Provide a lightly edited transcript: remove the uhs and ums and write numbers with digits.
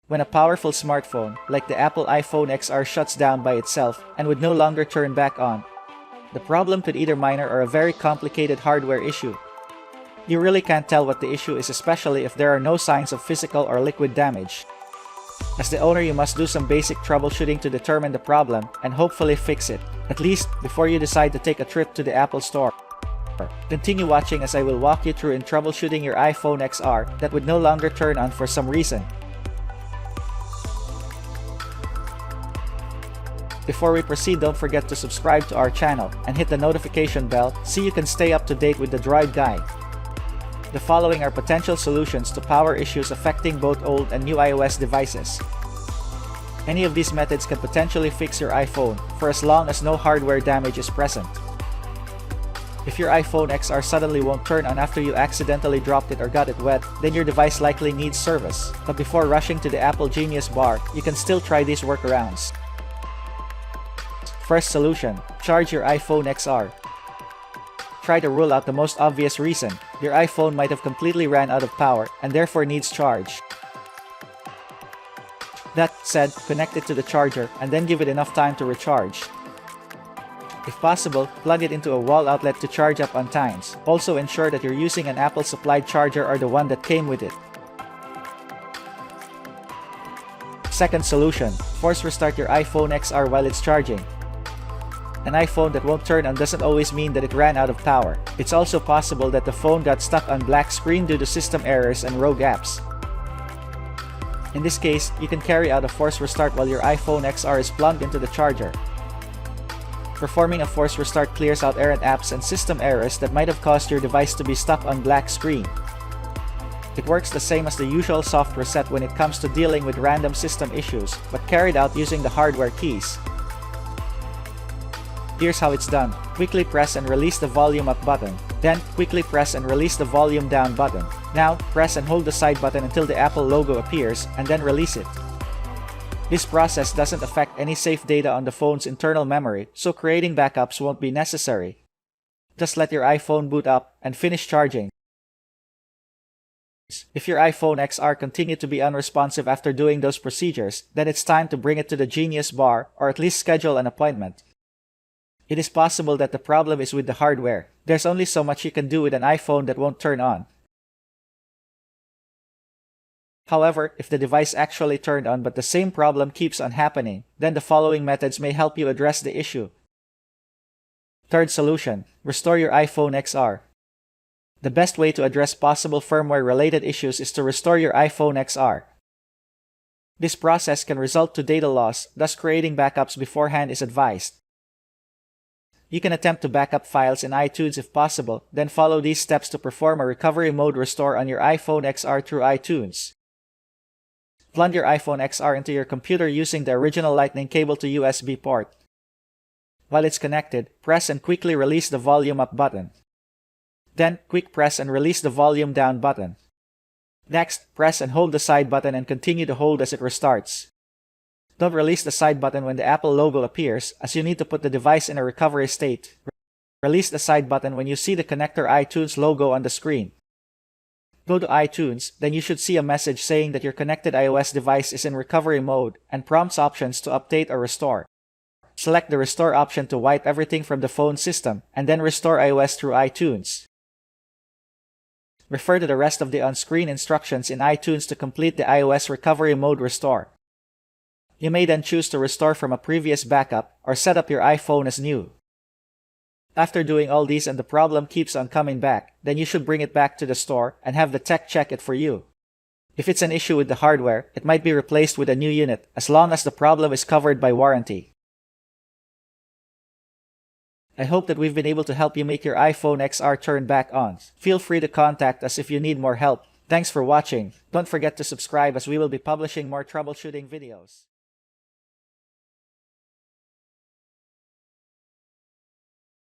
When a powerful smartphone, like the Apple iPhone XR, shuts down by itself and would no longer turn back on, the problem could either minor or a very complicated hardware issue. You really can't tell what the issue is, especially if there are no signs of physical or liquid damage. As the owner, you must do some basic troubleshooting to determine the problem and hopefully fix it, at least before you decide to take a trip to the Apple Store. Continue watching as I will walk you through in troubleshooting your iPhone XR that would no longer turn on for some reason. Before we proceed, don't forget to subscribe to our channel and hit the notification bell so you can stay up to date with the Droid Guide. The following are potential solutions to power issues affecting both old and new iOS devices. Any of these methods can potentially fix your iPhone for as long as no hardware damage is present. If your iPhone XR suddenly won't turn on after you accidentally dropped it or got it wet, then your device likely needs service. But before rushing to the Apple Genius Bar, you can still try these workarounds. First solution: charge your iPhone XR. Try to rule out the most obvious reason. Your iPhone might have completely ran out of power and therefore needs charge. That said, connect it to the charger and then give it enough time to recharge. If possible, plug it into a wall outlet to charge up on times. Also ensure that you're using an Apple-supplied charger or the one that came with it. Second solution: force restart your iPhone XR while it's charging. An iPhone that won't turn on doesn't always mean that it ran out of power. It's also possible that the phone got stuck on black screen due to system errors and rogue apps. In this case, you can carry out a force restart while your iPhone XR is plugged into the charger. Performing a force restart clears out errant apps and system errors that might have caused your device to be stuck on black screen. It works the same as the usual soft reset when it comes to dealing with random system issues, but carried out using the hardware keys. Here's how it's done. Quickly press and release the volume up button. Then, quickly press and release the volume down button. Now, press and hold the side button until the Apple logo appears, and then release it. This process doesn't affect any safe data on the phone's internal memory, so creating backups won't be necessary. Just let your iPhone boot up and finish charging. If your iPhone XR continued to be unresponsive after doing those procedures, then it's time to bring it to the Genius Bar or at least schedule an appointment. It is possible that the problem is with the hardware. There's only so much you can do with an iPhone that won't turn on. However, if the device actually turned on but the same problem keeps on happening, then the following methods may help you address the issue. Third solution: restore your iPhone XR. The best way to address possible firmware-related issues is to restore your iPhone XR. This process can result to data loss, thus creating backups beforehand is advised. You can attempt to back up files in iTunes if possible, then follow these steps to perform a recovery mode restore on your iPhone XR through iTunes. Plug your iPhone XR into your computer using the original Lightning cable to USB port. While it's connected, press and quickly release the volume up button. Then, quick press and release the volume down button. Next, press and hold the side button and continue to hold as it restarts. Don't release the side button when the Apple logo appears, as you need to put the device in a recovery state. Release the side button when you see the connector iTunes logo on the screen. Go to iTunes, then you should see a message saying that your connected iOS device is in recovery mode and prompts options to update or restore. Select the restore option to wipe everything from the phone system, and then restore iOS through iTunes. Refer to the rest of the on-screen instructions in iTunes to complete the iOS recovery mode restore. You may then choose to restore from a previous backup or set up your iPhone as new. After doing all these and the problem keeps on coming back, then you should bring it back to the store and have the tech check it for you. If it's an issue with the hardware, it might be replaced with a new unit as long as the problem is covered by warranty. I hope that we've been able to help you make your iPhone XR turn back on. Feel free to contact us if you need more help. Thanks for watching. Don't forget to subscribe as we will be publishing more troubleshooting videos.